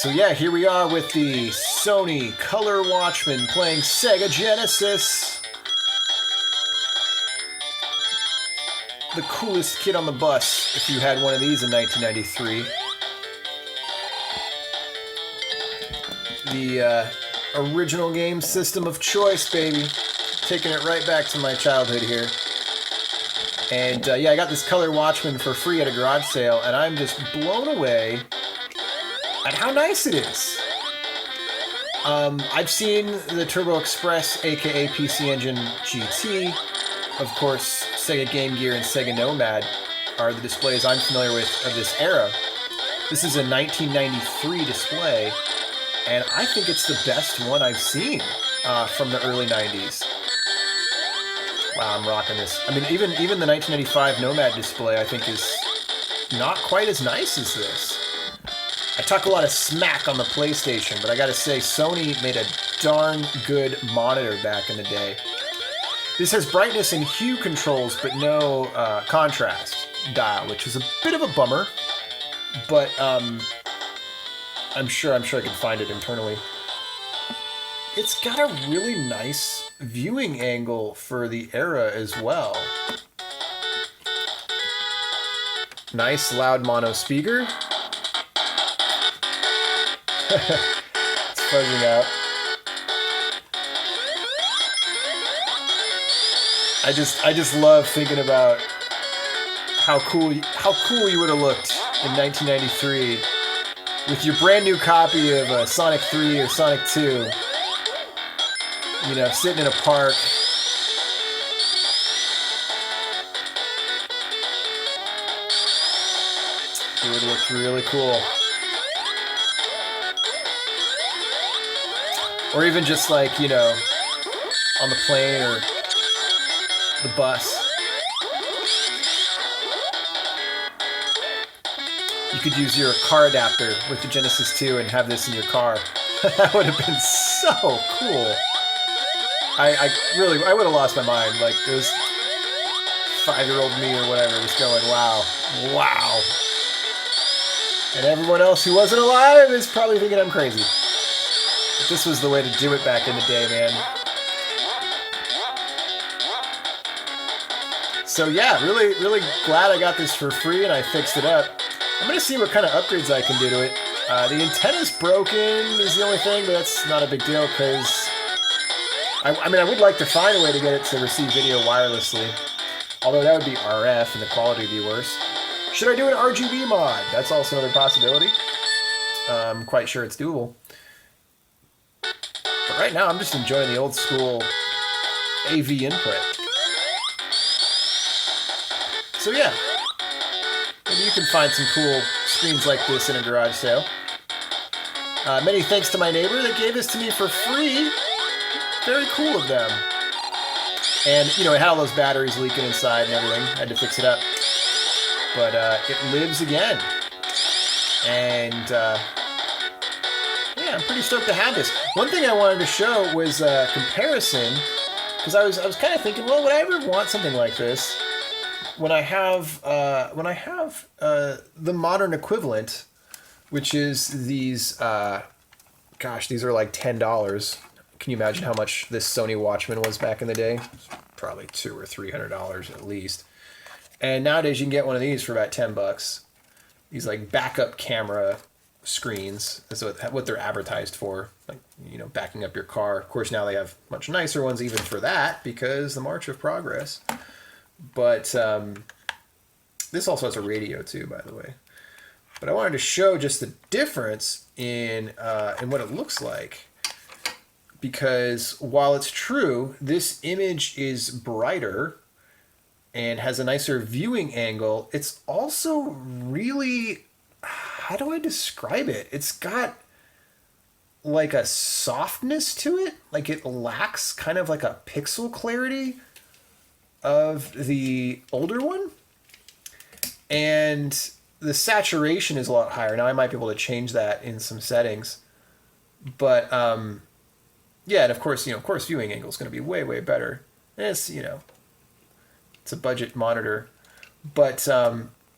So yeah, here we are with the Sony Color Watchman playing Sega Genesis. The coolest kid on the bus if you had one of these in 1993. The original game system of choice, baby. Taking it right back to my childhood here. And yeah, I got this Color Watchman for free at a garage sale, and I'm just blown away at how nice it is. I've seen the Turbo Express, aka PC Engine GT. Of course, Sega Game Gear and Sega Nomad are the displays I'm familiar with of this era. This is a 1993 display, and I think it's the best one I've seen from the early 90s. Wow, I'm rocking this. I mean, even the 1995 Nomad display, I think, is not quite as nice as this. I talk a lot of smack on the PlayStation, but I gotta say, Sony made a darn good monitor back in the day. This has brightness and hue controls, but no contrast dial, which is a bit of a bummer. But I'm sure I can find it internally. It's got a really nice viewing angle for the era as well. Nice loud mono speaker. It's fuzzing out. I just love thinking about how cool you would have looked in 1993 with your brand new copy of Sonic 3 or Sonic 2. You know, sitting in a park. It would look really cool. Or even just like, you know, on the plane or the bus. You could use your car adapter with the Genesis 2 and have this in your car. That would have been so cool. I would have lost my mind. Like, it was 5-year-old me or whatever was going, wow. And everyone else who wasn't alive is probably thinking I'm crazy. But this was the way to do it back in the day, man. So yeah, really glad I got this for free and I fixed it up. I'm going to see what kind of upgrades I can do to it. The antenna's broken is the only thing, but that's not a big deal because I mean, I would like to find a way to get it to receive video wirelessly. Although that would be RF and the quality would be worse. Should I do an RGB mod? That's also another possibility. I'm quite sure it's doable. But right now, I'm just enjoying the old school AV input. So yeah, maybe you can find some cool screens like this in a garage sale. Many thanks to my neighbor that gave this to me for free. Very cool of them. And, you know, it had all those batteries leaking inside and everything. I had to fix it up. But it lives again. And, yeah, I'm pretty stoked to have this. One thing I wanted to show was a comparison. Because I was kind of thinking, well, would I ever want something like this? When I have the modern equivalent, which is these, gosh, these are like $10. Can you imagine how much this Sony Watchman was back in the day? Probably $200 or $300 at least. And nowadays you can get one of these for about $10. These like backup camera screens is what they're advertised for. Like, you know, backing up your car. Of course, now they have much nicer ones even for that because the March of Progress. But this also has a radio too, by the way. But I wanted to show just the difference in what it looks like. Because while it's true, this image is brighter and has a nicer viewing angle, it's also really, how do I describe it? It's got like a softness to it. Like it lacks kind of like a pixel clarity of the older one. And the saturation is a lot higher. Now I might be able to change that in some settings. But yeah, and of course viewing angle is going to be way better. And it's, you know, it's a budget monitor. But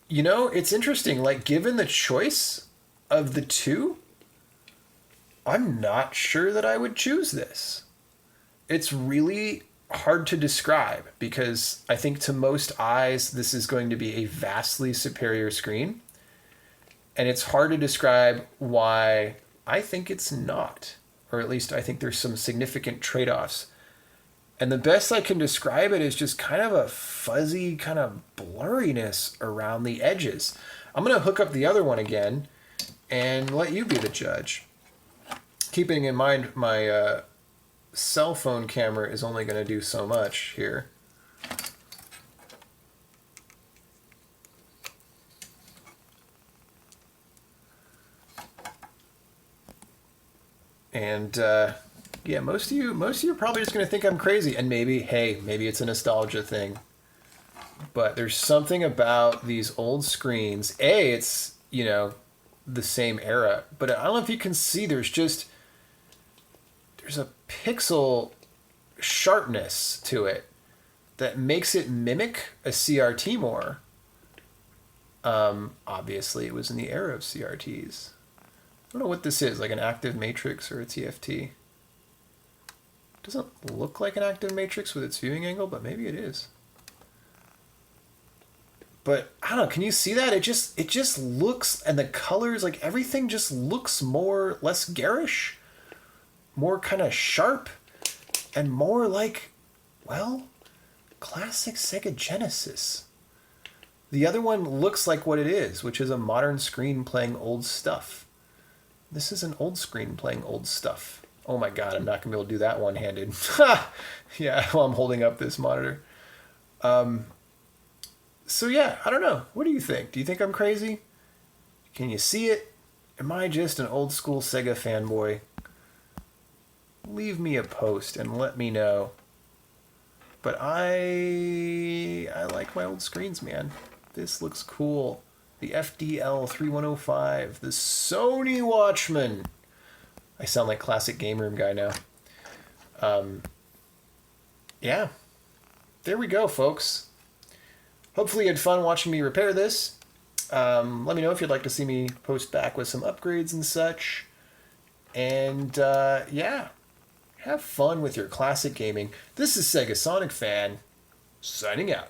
you know, it's interesting, like given the choice of the two, I'm not sure that I would choose this. It's really hard to describe because I think to most eyes, this is going to be a vastly superior screen. And it's hard to describe why I think it's not. Or at least I think there's some significant trade offs. And the best I can describe it is just kind of a fuzzy kind of blurriness around the edges. I'm going to hook up the other one again and let you be the judge. Keeping in mind my cell phone camera is only going to do so much here. And yeah, most of you are probably just going to think I'm crazy, and maybe it's a nostalgia thing. But there's something about these old screens. It's, the same era, but I don't know if you can see there's a pixel sharpness to it that makes it mimic a CRT more. Obviously it was in the era of CRTs. I don't know what this is, like an active matrix or a TFT. Doesn't look like an active matrix with its viewing angle, but maybe it is. But I don't know, can you see that? It just looks, and the colors, like everything just looks less garish, more kind of sharp, and more like, well, classic Sega Genesis. The other one looks like what it is, which is a modern screen playing old stuff. This is an old screen playing old stuff. Oh my god, I'm not going to be able to do that one-handed. Yeah, while I'm holding up this monitor. So yeah, I don't know. What do you think? Do you think I'm crazy? Can you see it? Am I just an old school Sega fanboy? Leave me a post and let me know. But I like my old screens, man. This looks cool. The FDL 3105, the Sony Watchman. I sound like classic game room guy now. Yeah. There we go, folks. Hopefully you had fun watching me repair this. Let me know if you'd like to see me post back with some upgrades and such. And yeah, have fun with your classic gaming. This is Segasonicfan, signing out.